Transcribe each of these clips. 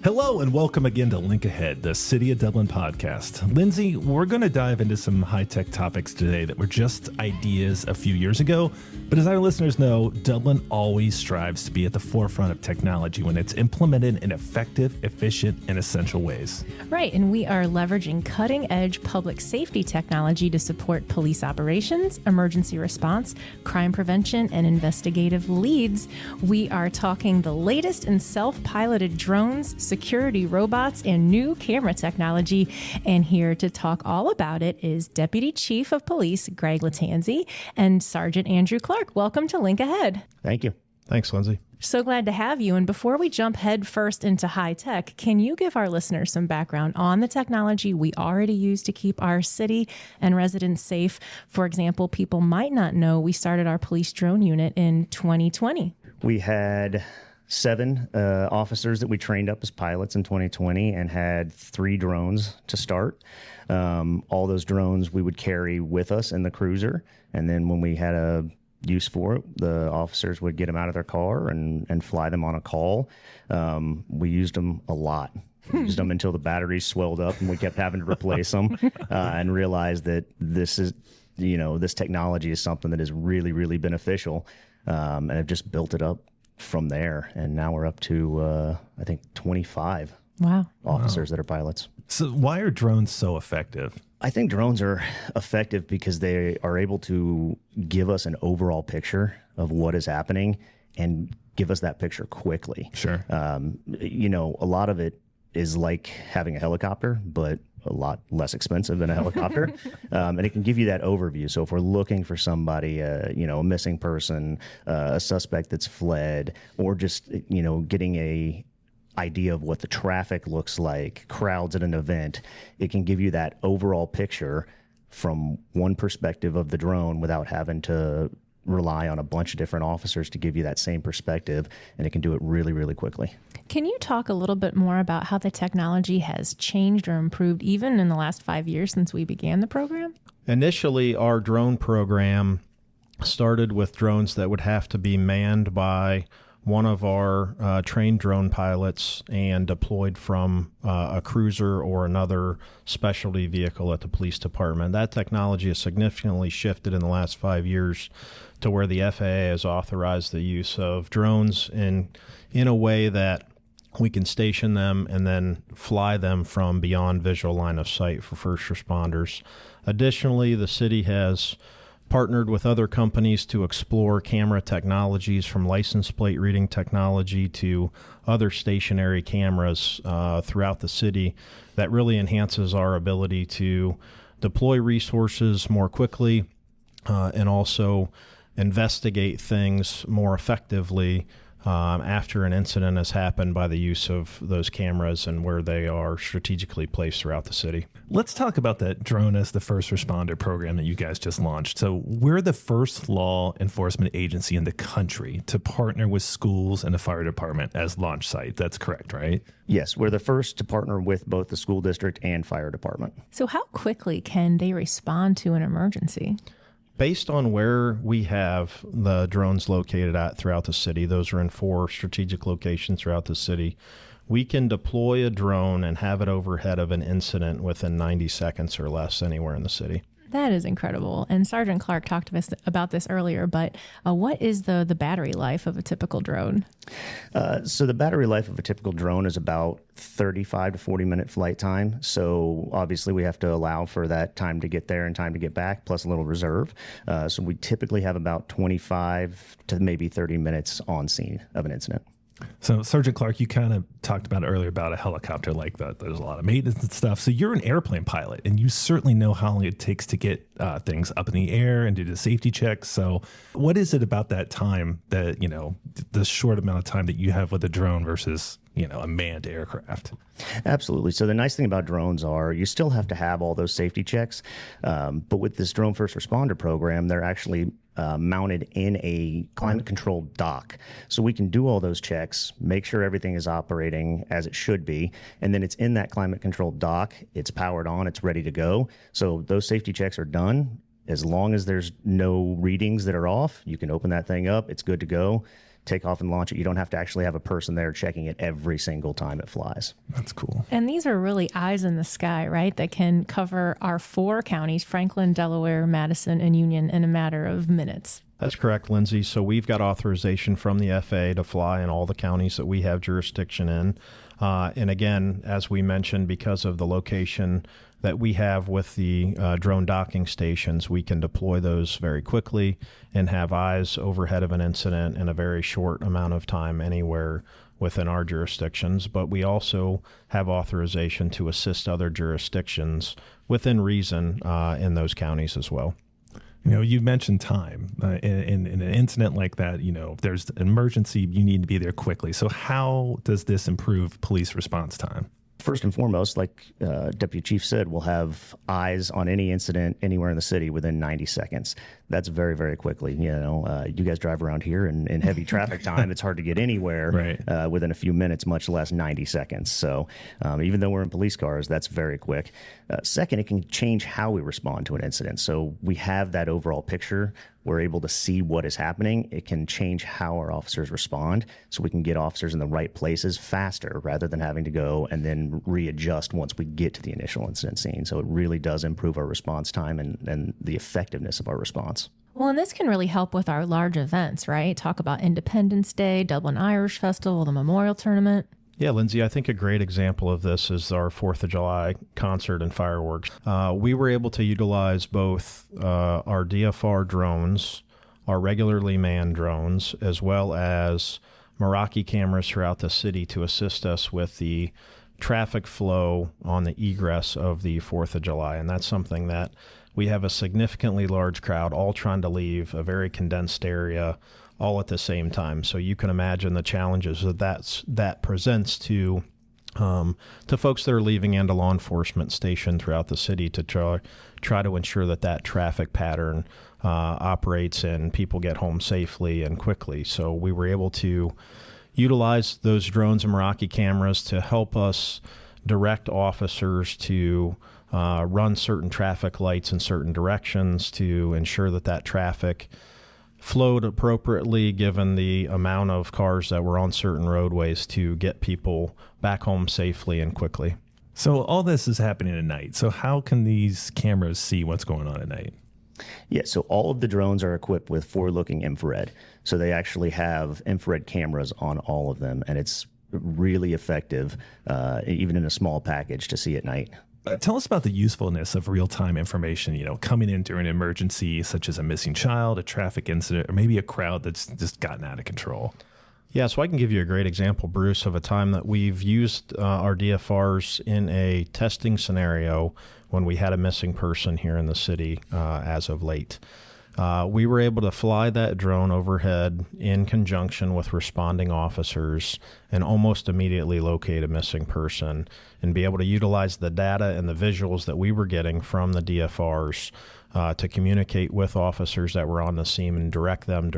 Hello and welcome again to Link Ahead, the City of Dublin podcast. Lindsay, we're going to dive into some high-tech topics today that were just ideas a few years ago. But as our listeners know, Dublin always strives to be at the forefront of technology when it's implemented in effective, efficient, and essential ways. Right, and we are leveraging cutting-edge public safety technology to support police operations, emergency response, crime prevention, and investigative leads. We are talking the latest in self-piloted drones, security robots, and new camera technology. And here to talk all about it is Deputy Chief of Police Greg Lattanzi and Sergeant Andrew Clark. Welcome to Link Ahead. Thank you. Thanks, Lindsay. So glad to have you. And before we jump head first into high tech, can you give our listeners some background on the technology we already use to keep our city and residents safe? For example, people might not know we started our police drone unit in 2020. We had 7 officers that we trained up as pilots in 2020 and had 3 drones to start. All those drones we would carry with us in the cruiser. And then when we had a use for it, the officers would get them out of their car and fly them on a call. We used them a lot. We used them until the batteries swelled up and we kept having to replace them and realized that this technology is something that is really, really beneficial. And I've just built it up from there. And now we're up to, I think, 25 officers that are pilots. So why are drones so effective? I think drones are effective because they are able to give us an overall picture of what is happening and give us that picture quickly. Sure. A lot of it is like having a helicopter, but a lot less expensive than a helicopter. And it can give you that overview. So if we're looking for somebody, a missing person, a suspect that's fled, or just, getting a idea of what the traffic looks like, crowds at an event, it can give you that overall picture from one perspective of the drone without having to rely on a bunch of different officers to give you that same perspective, and it can do it really, really quickly. Can you talk a little bit more about how the technology has changed or improved even in the last 5 years since we began the program? Initially, our drone program started with drones that would have to be manned by one of our trained drone pilots and deployed from a cruiser or another specialty vehicle at the police department. That technology has significantly shifted in the last 5 years to where the FAA has authorized the use of drones in a way that we can station them and then fly them from beyond visual line of sight for first responders. Additionally, the city has partnered with other companies to explore camera technologies, from license plate reading technology to other stationary cameras throughout the city that really enhances our ability to deploy resources more quickly and also investigate things more effectively after an incident has happened by the use of those cameras and where they are strategically placed throughout the city. Let's talk about that drone as the first responder program that you guys just launched. So we're the first law enforcement agency in the country to partner with schools and the fire department as launch site. That's correct, right? Yes, we're the first to partner with both the school district and fire department. So how quickly can they respond to an emergency? Based on where we have the drones located at throughout the city, those are in 4 strategic locations throughout the city, we can deploy a drone and have it overhead of an incident within 90 seconds or less anywhere in the city. That is incredible. And Sergeant Clark talked to us about this earlier, but what is the battery life of a typical drone? So the battery life of a typical drone is about 35 to 40 minute flight time. So obviously we have to allow for that time to get there and time to get back, plus a little reserve. So we typically have about 25 to maybe 30 minutes on scene of an incident. So, Sergeant Clark, you kind of talked about earlier about a helicopter like that. There's a lot of maintenance and stuff. So you're an airplane pilot, and you certainly know how long it takes to get things up in the air and do the safety checks. So what is it about that time that, the short amount of time that you have with a drone versus, a manned aircraft? Absolutely. So the nice thing about drones are you still have to have all those safety checks. But with this drone first responder program, they're actually mounted in a climate-controlled dock. So we can do all those checks, make sure everything is operating as it should be, and then it's in that climate-controlled dock, it's powered on, it's ready to go. So those safety checks are done, As long as there's no readings that are off, you can open that thing up. It's good to go. Take off and launch it. You don't have to actually have a person there checking it every single time it flies. That's cool. And these are really eyes in the sky, right? That can cover our 4 counties, Franklin, Delaware, Madison, and Union, in a matter of minutes. That's correct, Lindsay. So we've got authorization from the FAA to fly in all the counties that we have jurisdiction in. And again, as we mentioned, because of the location that we have with the drone docking stations, we can deploy those very quickly and have eyes overhead of an incident in a very short amount of time anywhere within our jurisdictions. But we also have authorization to assist other jurisdictions within reason in those counties as well. You mentioned time. In an incident like that, if there's an emergency, you need to be there quickly. So how does this improve police response time? First and foremost, like Deputy Chief said, we'll have eyes on any incident anywhere in the city within 90 seconds. That's very, very quickly. You guys drive around here in heavy traffic time. It's hard to get anywhere within a few minutes, much less 90 seconds. So even though we're in police cars, that's very quick. Second, it can change how we respond to an incident. So we have that overall picture. We're able to see what is happening. It can change how our officers respond, so we can get officers in the right places faster rather than having to go and then readjust once we get to the initial incident scene. So it really does improve our response time and the effectiveness of our response. Well, and this can really help with our large events, right? Talk about Independence Day, Dublin Irish Festival, the Memorial Tournament. Yeah, Lindsay, I think a great example of this is our 4th of July concert and fireworks. We were able to utilize both our DFR drones, our regularly manned drones, as well as Meraki cameras throughout the city to assist us with the traffic flow on the egress of the 4th of July. And that's something that we have a significantly large crowd all trying to leave a very condensed area all at the same time. So you can imagine the challenges that presents to folks that are leaving and to law enforcement stationed throughout the city to try to ensure that traffic pattern operates and people get home safely and quickly. So we were able to utilize those drones and Meraki cameras to help us direct officers to run certain traffic lights in certain directions to ensure that traffic flowed appropriately given the amount of cars that were on certain roadways to get people back home safely and quickly. So all this is happening at night. So how can these cameras see what's going on at night? Yeah, so all of the drones are equipped with forward-looking infrared. So they actually have infrared cameras on all of them, and it's really effective, even in a small package, to see at night. Tell us about the usefulness of real-time information, coming in during an emergency, such as a missing child, a traffic incident, or maybe a crowd that's just gotten out of control. Yeah, so I can give you a great example, Bruce, of a time that we've used our DFRs in a testing scenario when we had a missing person here in the city as of late. We were able to fly that drone overhead in conjunction with responding officers and almost immediately locate a missing person and be able to utilize the data and the visuals that we were getting from the DFRs to communicate with officers that were on the scene and direct them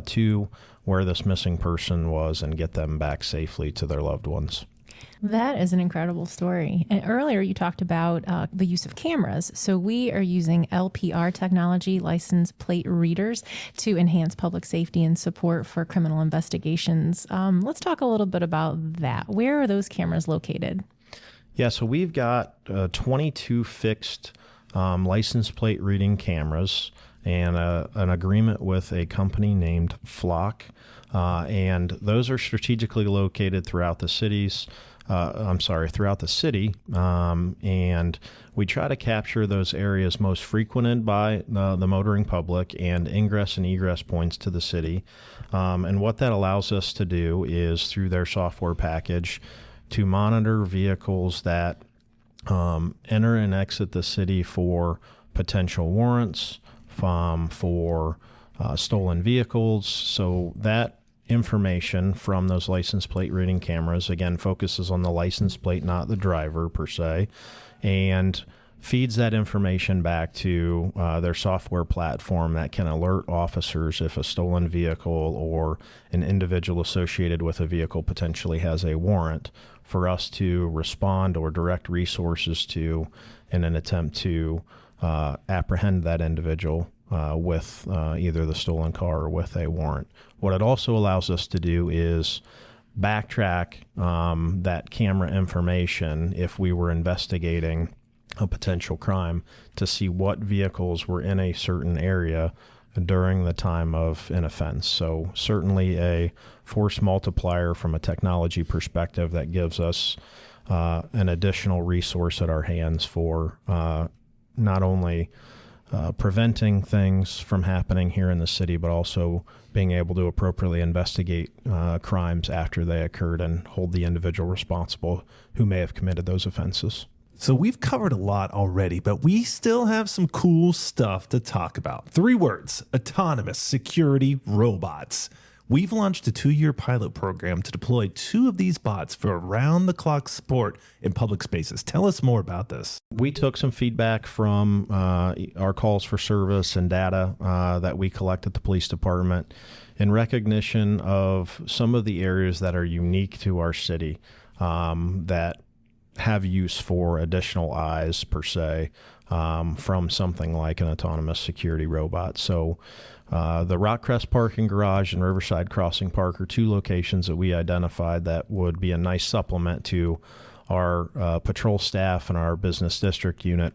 to where this missing person was and get them back safely to their loved ones. That is an incredible story. And earlier you talked about the use of cameras. So we are using LPR technology, license plate readers, to enhance public safety and support for criminal investigations. Let's talk a little bit about that. Where are those cameras located? Yeah, so we've got 22 fixed license plate reading cameras and an agreement with a company named Flock. And those are strategically located throughout the cities. Throughout the city. And we try to capture those areas most frequented by the motoring public and ingress and egress points to the city. And what that allows us to do is, through their software package, to monitor vehicles that enter and exit the city for potential warrants, for stolen vehicles. So that information from those license plate reading cameras, again, focuses on the license plate, not the driver per se, and feeds that information back to their software platform that can alert officers if a stolen vehicle or an individual associated with a vehicle potentially has a warrant for us to respond or direct resources to in an attempt to apprehend that individual with either the stolen car or with a warrant. What it also allows us to do is backtrack that camera information if we were investigating a potential crime to see what vehicles were in a certain area during the time of an offense. So certainly a force multiplier from a technology perspective that gives us an additional resource at our hands for not only preventing things from happening here in the city, but also being able to appropriately investigate crimes after they occurred and hold the individual responsible who may have committed those offenses. So we've covered a lot already, but we still have some cool stuff to talk about. 3 words: autonomous security robots. We've launched a 2-year pilot program to deploy 2 of these bots for around-the-clock support in public spaces. Tell us more about this. We took some feedback from our calls for service and data that we collect at the police department in recognition of some of the areas that are unique to our city that have use for additional eyes, per se, from something like an autonomous security robot. So the Rockcrest Parking Garage and Riverside Crossing Park are 2 locations that we identified that would be a nice supplement to our patrol staff and our business district unit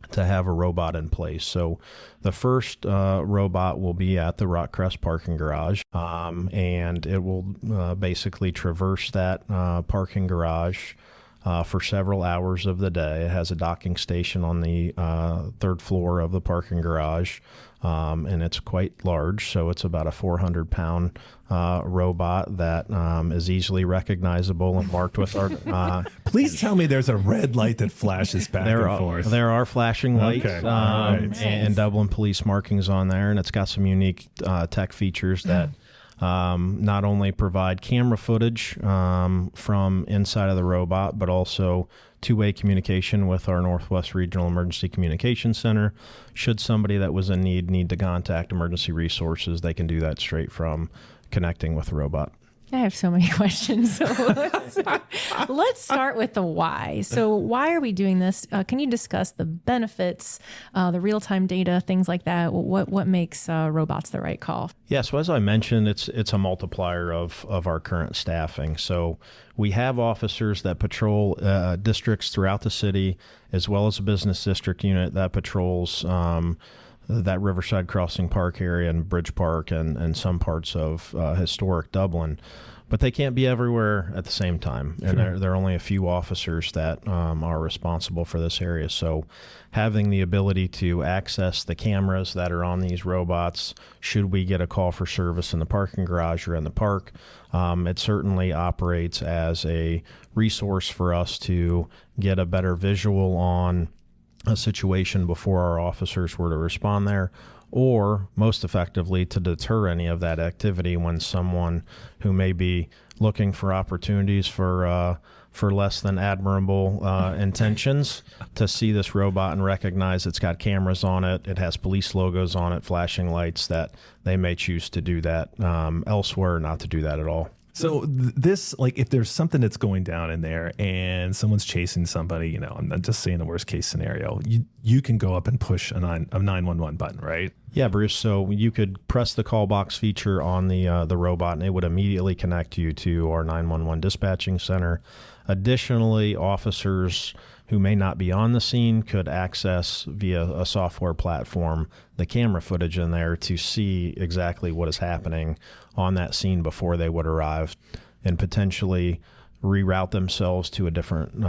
to have a robot in place. So the first robot will be at the Rockcrest Parking Garage, and it will basically traverse that parking garage for several hours of the day. It has a docking station on the 3rd floor of the parking garage, and it's quite large. So it's about a 400-pound robot that is easily recognizable and marked with our... Please tell me there's a red light that flashes back and forth. There are flashing lights right. and Dublin police markings on there, and it's got some unique tech features that... not only provide camera footage from inside of the robot, but also 2-way communication with our Northwest Regional Emergency Communications Center. Should somebody that was in need to contact emergency resources, they can do that straight from connecting with the robot. I have so many questions. So let's start with the why. So why are we doing this? Can you discuss the benefits, the real-time data, things like that? What makes robots the right call? Yeah, so as I mentioned, it's a multiplier of our current staffing. So we have officers that patrol districts throughout the city, as well as a business district unit that patrols that Riverside Crossing Park area and Bridge Park and some parts of historic Dublin. But they can't be everywhere at the same time. And there are only a few officers that are responsible for this area. So having the ability to access the cameras that are on these robots, should we get a call for service in the parking garage or in the park, it certainly operates as a resource for us to get a better visual on a situation before our officers were to respond there, or most effectively to deter any of that activity when someone who may be looking for opportunities for less than admirable intentions to see this robot and recognize it's got cameras on it, it has police logos on it, flashing lights, that they may choose to do that elsewhere, not to do that at all. So this, like, if there's something that's going down in there and someone's chasing somebody, you know, I'm not just saying the worst case scenario, you can go up and push a 911 button, right? Yeah, Bruce. So you could press the call box feature on the robot, and it would immediately connect you to our 911 dispatching center. Additionally, officers who may not be on the scene could access via a software platform the camera footage in there to see exactly what is happening on that scene before they would arrive, and potentially reroute themselves to a different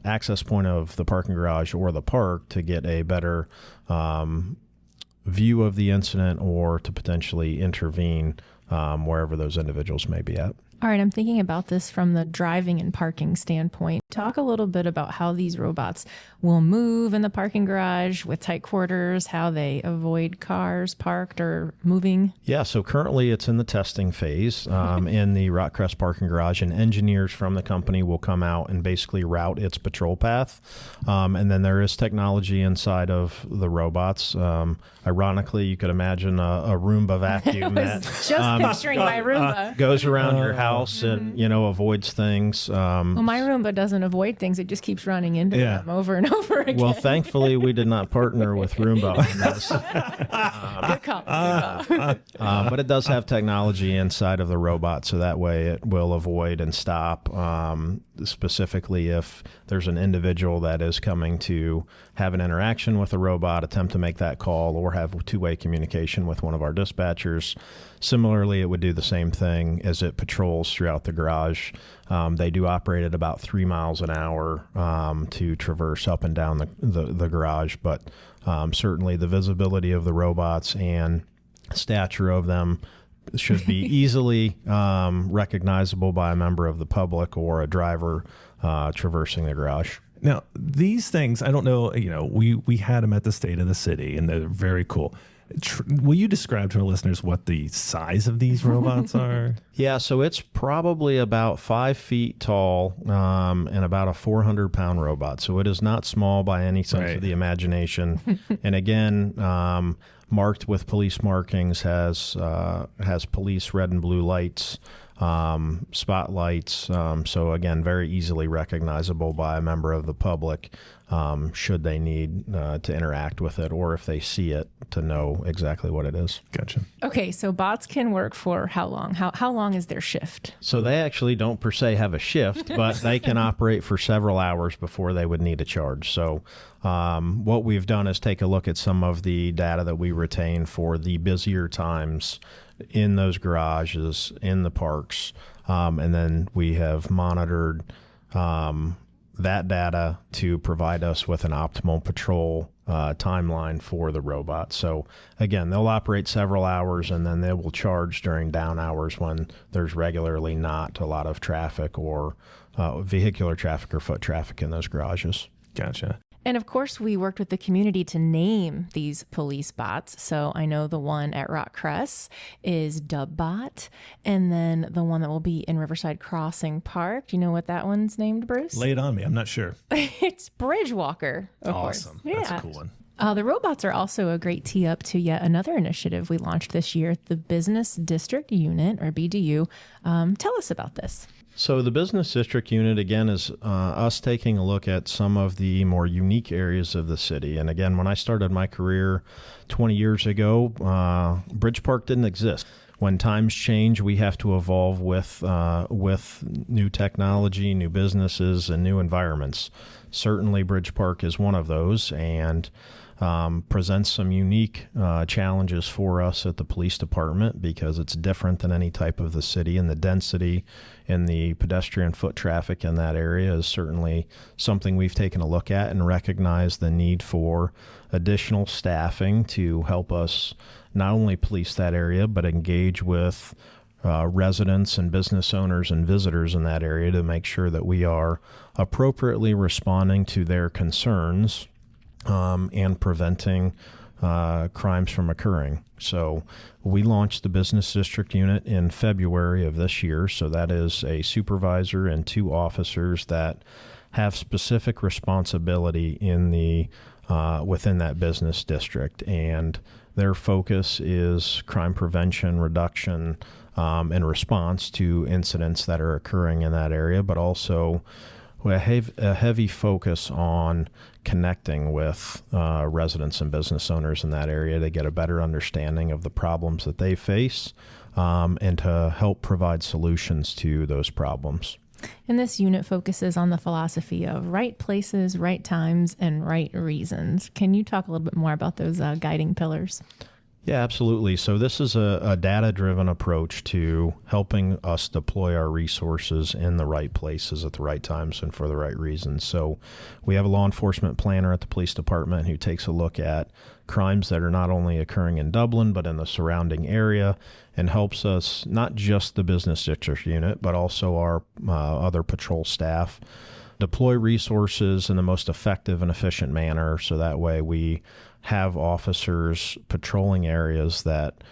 access point of the parking garage or the park to get a better view of the incident, or to potentially intervene wherever those individuals may be at. All right, I'm thinking about this from the driving and parking standpoint. Talk a little bit about how these robots will move in the parking garage with tight quarters, how they avoid cars parked or moving. Yeah, so currently it's in the testing phase in the Rockcrest parking garage, and engineers from the company will come out and basically route its patrol path. And then there is technology inside of the robots. Ironically, you could imagine a Roomba vacuum that just picturing my Roomba goes around your house house and, avoids things. Well, my Roomba doesn't avoid things. It just keeps running into them over and over again. Well, thankfully, we did not partner with Roomba on this. Good call. But it does have technology inside of the robot, so that way it will avoid and stop, specifically if there's an individual that is coming to have an interaction with a robot, attempt to make that call, or have two-way communication with one of our dispatchers. Similarly, it would do the same thing as it patrols throughout the garage. They do operate at about 3 miles an hour to traverse up and down the garage, but certainly the visibility of the robots and stature of them should be easily recognizable by a member of the public or a driver traversing the garage. Now, these things, I don't know, we had them at the State of the City, and they're very cool. Will you describe to our listeners what the size of these robots are? Yeah, so it's probably about 5 feet tall and about a 400-pound robot. So it is not small by any sense of the imagination. And again, marked with police markings, has police red and blue lights, spotlights. So again, very easily recognizable by a member of the public should they need to interact with it, or if they see it, to know exactly what it is. Gotcha. Okay, so bots can work for how long? How long is their shift? So they actually don't per se have a shift, but they can operate for several hours before they would need a charge. So what we've done is take a look at some of the data that we retain for the busier times in those garages, in the parks, and then we have monitored that data to provide us with an optimal patrol timeline for the robot. So again, they'll operate several hours, and then they will charge during down hours when there's regularly not a lot of traffic or vehicular traffic or foot traffic in those garages. Gotcha. And of course, we worked with the community to name these police bots. So I know the one at Rock Crest is Dubbot, and then the one that will be in Riverside Crossing Park. Do you know what that one's named, Bruce? Lay it on me. I'm not sure. It's Bridgewalker, of Awesome. course. That's Yeah. a cool one. The robots are also a great tee up to yet another initiative we launched this year, the Business District Unit, or BDU. Tell us about this. So the Business District Unit, again, is us taking a look at some of the more unique areas of the city. And again, when I started my career 20 years ago, Bridge Park didn't exist. When times change, we have to evolve with new technology, new businesses, and new environments. Certainly, Bridge Park is one of those, and presents some unique challenges for us at the police department because it's different than any type of the city, and the density in the pedestrian foot traffic in that area is certainly something we've taken a look at and recognized the need for additional staffing to help us not only police that area, but engage with residents and business owners and visitors in that area to make sure that we are appropriately responding to their concerns and preventing crimes from occurring. So we launched the Business District Unit in February of this year. So that is a supervisor and 2 officers that have specific responsibility in the within that business district, and their focus is crime prevention, reduction, and response to incidents that are occurring in that area, but also a heavy focus on connecting with residents and business owners in that area to get a better understanding of the problems that they face and to help provide solutions to those problems. And this unit focuses on the philosophy of right places, right times, and right reasons. Can you talk a little bit more about those guiding pillars? Yeah, absolutely. So this is a data-driven approach to helping us deploy our resources in the right places at the right times and for the right reasons. So we have a law enforcement planner at the police department who takes a look at crimes that are not only occurring in Dublin, but in the surrounding area, and helps us, not just the business district unit, but also our other patrol staff, deploy resources in the most effective and efficient manner, so that way we have officers patrolling areas that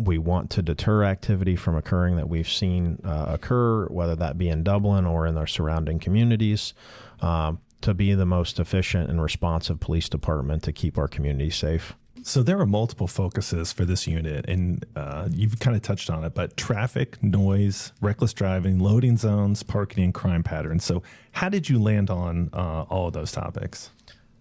we want to deter activity from occurring that we've seen occur, whether that be in Dublin or in our surrounding communities, to be the most efficient and responsive police department to keep our community safe. So there are multiple focuses for this unit, and you've kind of touched on it, but traffic, noise, reckless driving, loading zones, parking, and crime patterns. So how did you land on all of those topics?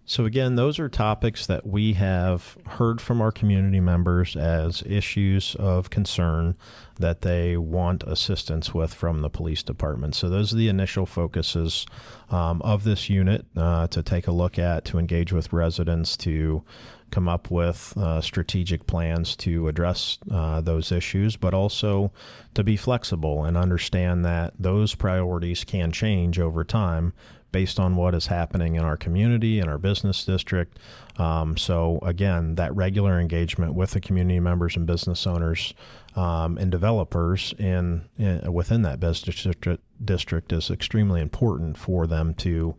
So again, those are topics that we have heard from our community members as issues of concern that they want assistance with from the police department. So those are the initial focuses of this unit to take a look at, to engage with residents, to come up with strategic plans to address those issues, but also to be flexible and understand that those priorities can change over time based on what is happening in our community and our business district. So again, that regular engagement with the community members and business owners and developers within that business district is extremely important for them to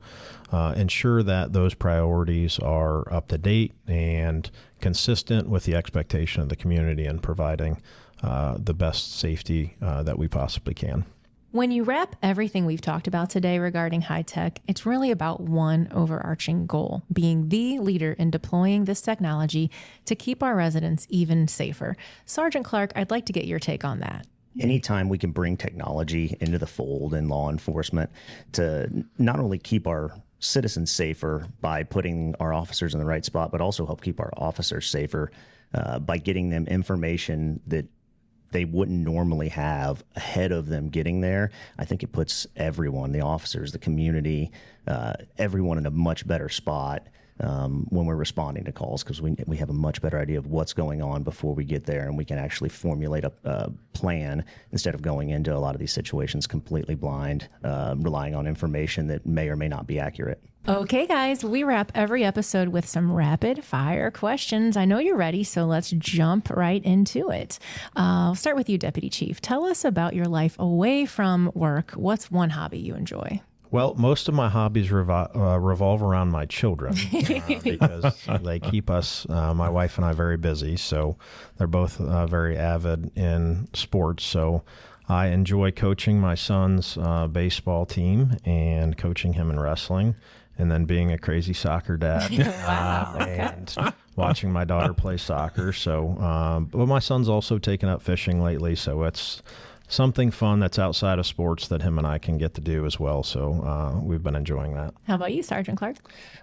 ensure that those priorities are up to date and consistent with the expectation of the community and providing the best safety that we possibly can. When you wrap everything we've talked about today regarding high tech, it's really about one overarching goal, being the leader in deploying this technology to keep our residents even safer. Sergeant Clark, I'd like to get your take on that. Anytime we can bring technology into the fold in law enforcement to not only keep our citizens safer by putting our officers in the right spot, but also help keep our officers safer by getting them information that they wouldn't normally have ahead of them getting there. I think it puts everyone, the officers, the community, everyone in a much better spot when we're responding to calls, because we have a much better idea of what's going on before we get there, and we can actually formulate a plan instead of going into a lot of these situations completely blind, relying on information that may or may not be accurate. Okay, guys, we wrap every episode with some rapid fire questions. I know you're ready, so let's jump right into it. I'll start with you, Deputy Chief. Tell us about your life away from work. What's one hobby you enjoy? Well, most of my hobbies revolve around my children because they keep us, my wife and I, very busy. So they're both very avid in sports. So I enjoy coaching my son's baseball team and coaching him in wrestling, and then being a crazy soccer dad. Wow. And watching my daughter play soccer. So, but my son's also taken up fishing lately. So it's something fun that's outside of sports that him and I can get to do as well. So we've been enjoying that. How about you, Sergeant Clark?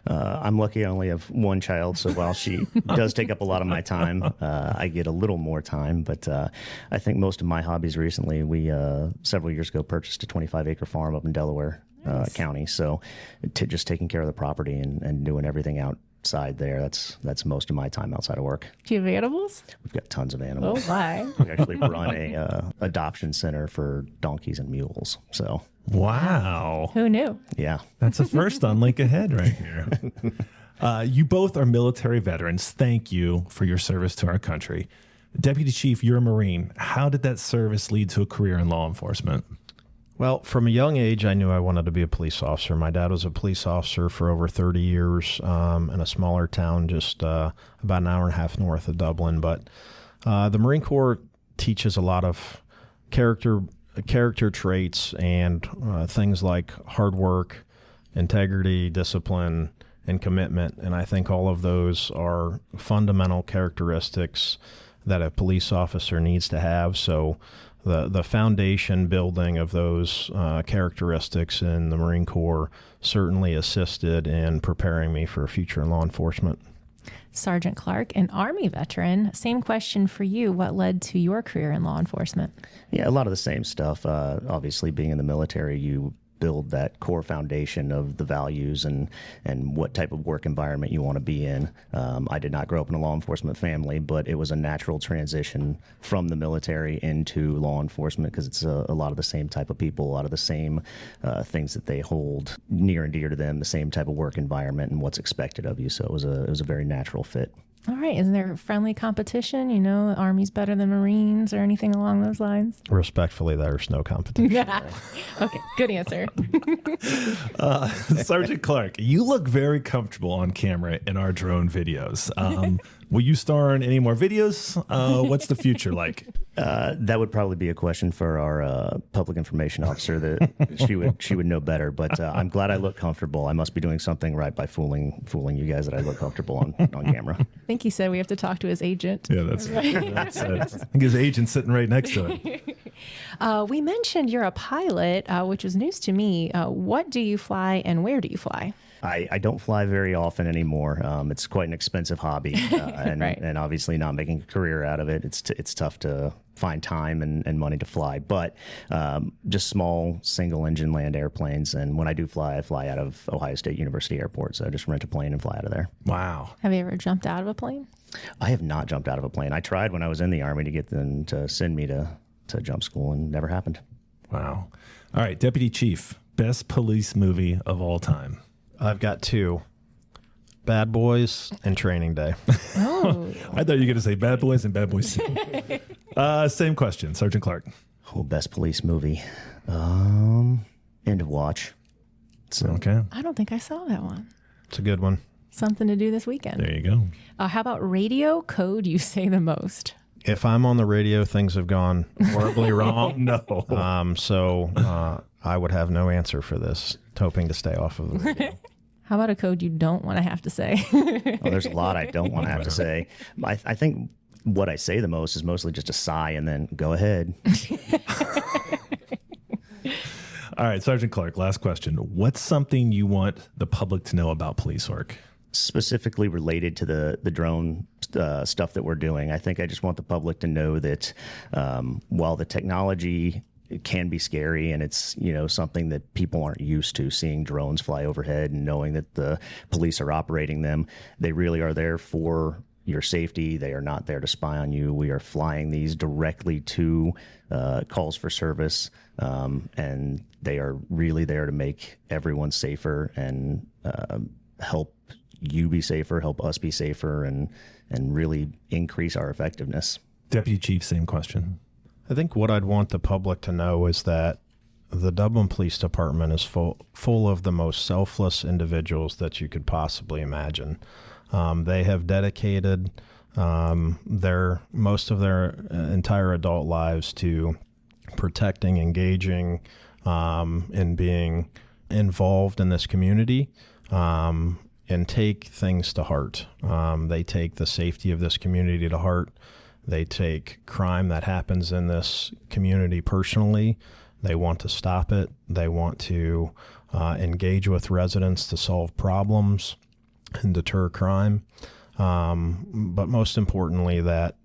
I'm lucky I only have one child, so while she does take up a lot of my time, I get a little more time. But I think most of my hobbies recently, we several years ago purchased a 25-acre farm up in Delaware County. So just taking care of the property and doing everything outside there, that's most of my time outside of work. Do you have animals? We've got tons of animals. Oh, my. We actually run a adoption center for donkeys and mules. So Wow. Who knew? yeah. That's a first on Link Ahead right here. You both are military veterans. Thank you for your service to our country. Deputy Chief, you're a Marine. How did that service lead to a career in law enforcement? Well, from a young age, I knew I wanted to be a police officer. My dad was a police officer for over 30 years in a smaller town just about an hour and a half north of Dublin. But the Marine Corps teaches a lot of character traits and things like hard work, integrity, discipline, and commitment. And I think all of those are fundamental characteristics that a police officer needs to have. So the foundation building of those characteristics in the Marine Corps certainly assisted in preparing me for a future in law enforcement. Sergeant Clark, an Army veteran. Same question for you. What led to your career in law enforcement? Yeah, a lot of the same stuff. Obviously, being in the military, you build that core foundation of the values and what type of work environment you want to be in. I did not grow up in a law enforcement family, but it was a natural transition from the military into law enforcement because it's a lot of the same type of people, a lot of the same things that they hold near and dear to them, the same type of work environment and what's expected of you. So it was a very natural fit. All right. Is there friendly competition? You know, Army's better than Marines or anything along those lines? Respectfully, there's no competition. Yeah. Okay. Good answer. Sergeant Clark, you look very comfortable on camera in our drone videos. Will you star in any more videos? What's the future like? That would probably be a question for our public information officer. That she would know better. But I'm glad I look comfortable. I must be doing something right by fooling you guys that I look comfortable on camera. I think he said we have to talk to his agent. Yeah, that's right. I think his agent's sitting right next to him. We mentioned you're a pilot, which was news to me. What do you fly and where do you fly? I don't fly very often anymore. It's quite an expensive hobby, and, Right. and obviously not making a career out of it. It's tough to find time and money to fly, but just small single engine land airplanes. And when I do fly, I fly out of Ohio State University Airport. So I just rent a plane and fly out of there. Wow. Have you ever jumped out of a plane? I have not jumped out of a plane. I tried when I was in the Army to get them to send me to jump school, and never happened. Wow. All right, Deputy Chief, best police movie of all time. I've got two. Bad Boys and Training Day. Oh, I thought you were going to say Bad Boys and Bad Boys 2. Same question, Sergeant Clark. Oh, best police movie. End of Watch. So Okay, I don't think I saw that one. It's a good one. Something to do this weekend. there you go. How about radio code you say the most? If I'm on the radio, things have gone horribly wrong. No. So I would have no answer for this, hoping to stay off of the radio. How about a code you don't want to have to say? Oh, there's a lot I don't want to have to say. I think what I say the most is mostly just a sigh and then go ahead. All right, Sergeant Clark, last question. What's something you want the public to know about police work? Specifically related to the drone stuff that we're doing, I think I just want the public to know that while the technology can be scary and it's something that people aren't used to, seeing drones fly overhead and knowing that the police are operating them, they really are there for your safety. They are not there to spy on you. We are flying these directly to calls for service, and they are really there to make everyone safer and help you be safer, help us be safer, and really increase our effectiveness. Deputy Chief, same question. I think what I'd want the public to know is that the Dublin Police Department is full of the most selfless individuals that you could possibly imagine. They have dedicated most of their entire adult lives to protecting, engaging, and being involved in this community, and take things to heart. They take the safety of this community to heart. They take crime that happens in this community personally. They want to stop it. They want to engage with residents to solve problems and deter crime. But most importantly, that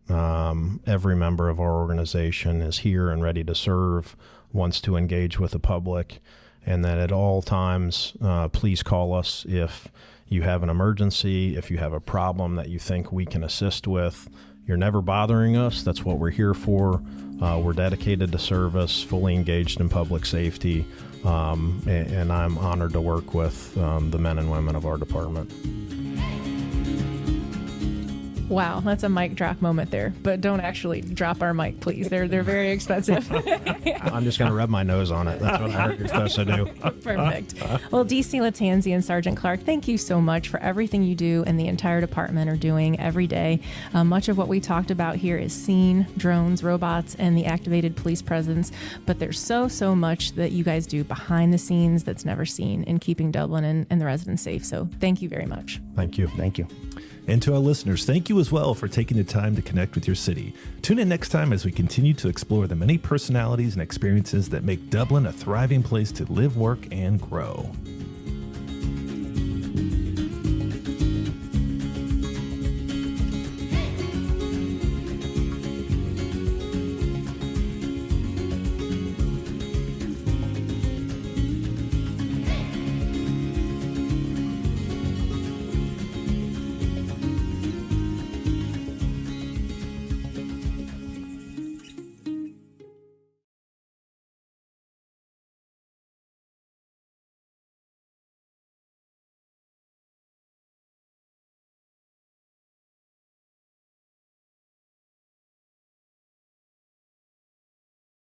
every member of our organization is here and ready to serve, wants to engage with the public, and that at all times, please call us if you have an emergency, if you have a problem that you think we can assist with. You're never bothering us. That's what we're here for. We're dedicated to service, fully engaged in public safety, and I'm honored to work with the men and women of our department. Wow, that's a mic drop moment there. But don't actually drop our mic, please. They're very expensive. I'm just going to rub my nose on it. That's what I heard you're supposed to do. Perfect. Well, DC Lattanzi and Sergeant Clark, thank you so much for everything you do and the entire department are doing every day. Much of what we talked about here is seen, drones, robots, and the activated police presence. But there's so much that you guys do behind the scenes that's never seen in keeping Dublin and the residents safe. So thank you very much. Thank you. Thank you. And to our listeners, thank you as well for taking the time to connect with your city. Tune in next time as we continue to explore the many personalities and experiences that make Dublin a thriving place to live, work, and grow.